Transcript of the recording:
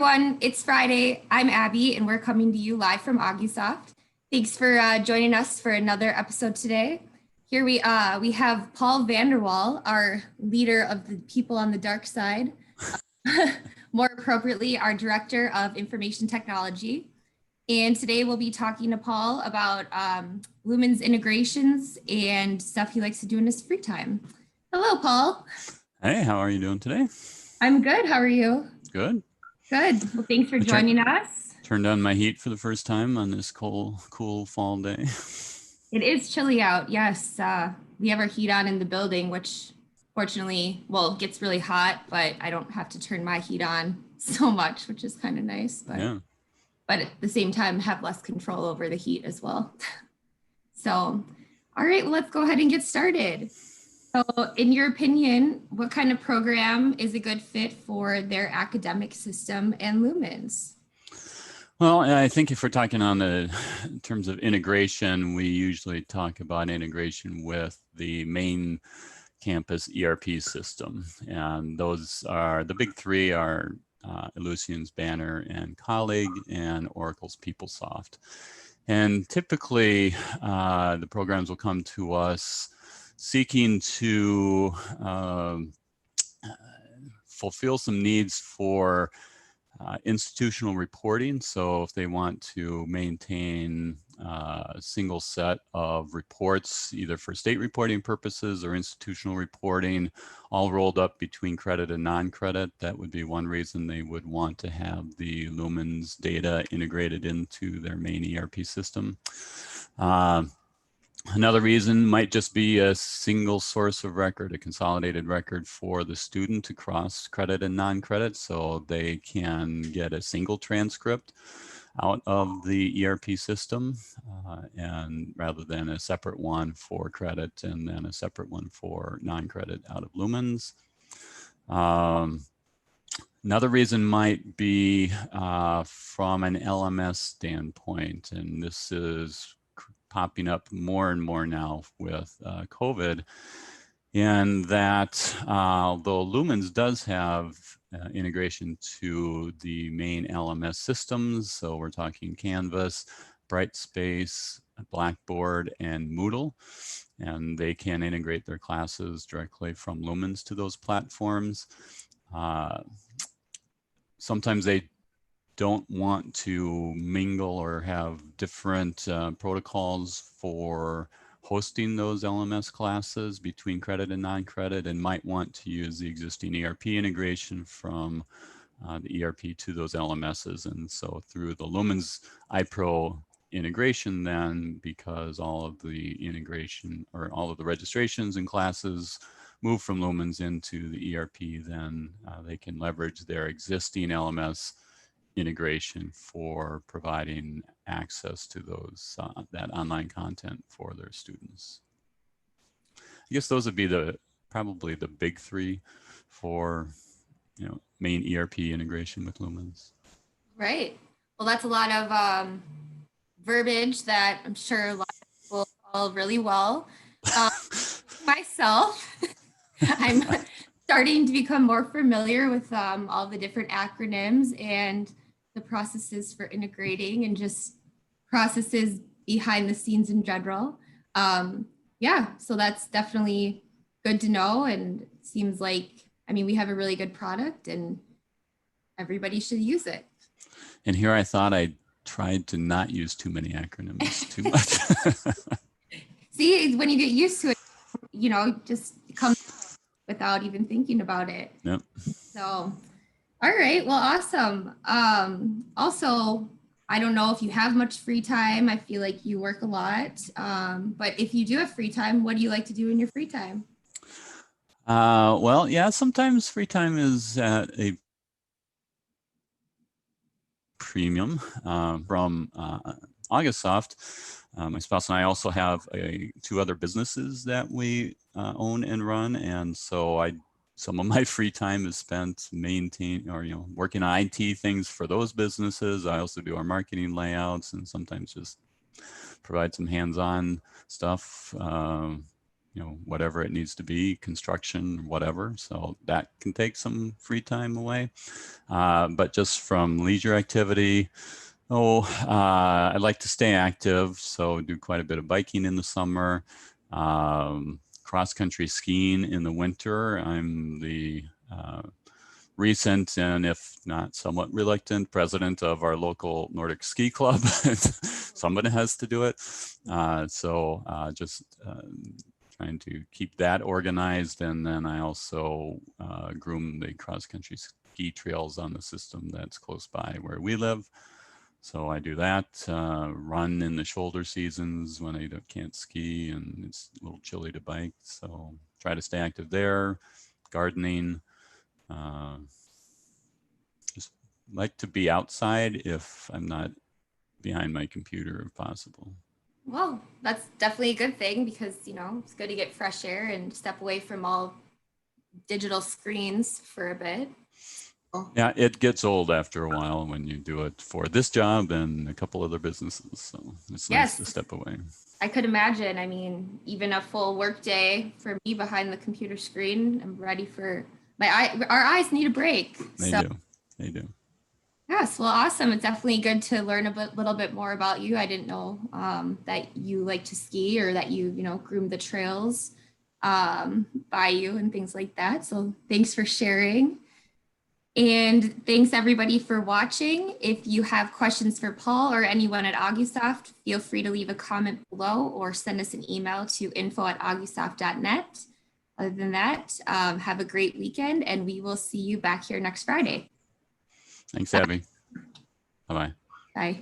Everyone, it's Friday. I'm Abby, and we're coming to you live from Augusoft. Thanks for joining us for another episode today. Here we have Paul VanderWaal, our leader of the people on the dark side. More appropriately, our director of information technology. And today we'll be talking to Paul about Lumens integrations and stuff he likes to do in his free time. Hello, Paul. Hey, how are you doing today? I'm good. How are you? Good. Good. Well, thanks for joining us. Turned on my heat for the first time on this cool fall day. It is chilly out. Yes. We have our heat on in the building, which fortunately, well, gets really hot, but I don't have to turn my heat on so much, which is kind of nice. But, Yeah. but at the same time, have less control over the heat as well. So, all right, well, let's go ahead and get started. So in your opinion, what kind of program is a good fit for their academic system and Lumens? Well, I think if we're talking in terms of integration, we usually talk about integration with the main campus ERP system. And those are, the big three are Ellucian's Banner and Colleague and Oracle's PeopleSoft. And typically the programs will come to us seeking to fulfill some needs for institutional reporting. So if they want to maintain a single set of reports, either for state reporting purposes or institutional reporting, all rolled up between credit and non-credit, that would be one reason they would want to have the Lumens data integrated into their main ERP system. Another reason might just be a single source of record, a consolidated record for the student across credit and non-credit, so they can get a single transcript out of the ERP system, and rather than a separate one for credit and then a separate one for non-credit out of Lumens. Another reason might be from an LMS standpoint, and this is popping up more and more now with COVID, and that although Lumens does have integration to the main LMS systems, so we're talking Canvas, Brightspace, Blackboard, and Moodle, and they can integrate their classes directly from Lumens to those platforms. Sometimes they don't want to mingle or have different protocols for hosting those LMS classes between credit and non-credit, and might want to use the existing ERP integration from the ERP to those LMSs. And so through the Lumens iPro integration then, because all of the integration or all of the registrations and classes move from Lumens into the ERP, then they can leverage their existing LMS integration for providing access to those that online content for their students. I guess those would be probably the big three for main ERP integration with Lumens. Right. Well, that's a lot of verbiage that I'm sure a lot of people follow really well. Myself, I'm starting to become more familiar with all the different acronyms and the processes for integrating and just processes behind the scenes in general. Yeah, so that's definitely good to know. And it seems like, I mean, we have a really good product and everybody should use it. And here I thought I tried to not use too many acronyms too much. See, when you get used to it, just comes without even thinking about it. Yep. So, all right, well, awesome. Also, I don't know if you have much free time. I feel like you work a lot. But if you do have free time, what do you like to do in your free time? Well, yeah, sometimes free time is at a premium from Augusoft. My spouse and I also have two other businesses that we own and run, and so some of my free time is spent maintaining or working on IT things for those businesses. I also do our marketing layouts and sometimes just provide some hands-on stuff whatever it needs to be, construction, whatever. So that can take some free time away. But just from leisure activity, I like to stay active, so do quite a bit of biking in the summer, cross-country skiing in the winter. I'm the recent and if not somewhat reluctant president of our local Nordic ski club. Somebody has to do it. Just trying to keep that organized. And then I also groom the cross-country ski trails on the system that's close by where we live. So I do that, run in the shoulder seasons when I can't ski and it's a little chilly to bike. So try to stay active there, gardening. Just like to be outside if I'm not behind my computer if possible. Well, that's definitely a good thing because, it's good to get fresh air and step away from all digital screens for a bit. Yeah, it gets old after a while when you do it for this job and a couple other businesses. So it's nice to step away. I could imagine. I mean, even a full work day for me behind the computer screen, I'm ready for our eyes need a break. They do. Yes, well, awesome. It's definitely good to learn a little bit more about you. I didn't know that you like to ski or that you groom the trails by you and things like that. So thanks for sharing. And thanks everybody for watching. If you have questions for Paul or anyone at Augusoft, feel free to leave a comment below or send us an email to info@augusoft.net. Other than that, have a great weekend and we will see you back here next Friday. Thanks, Abby. Bye-bye. Bye.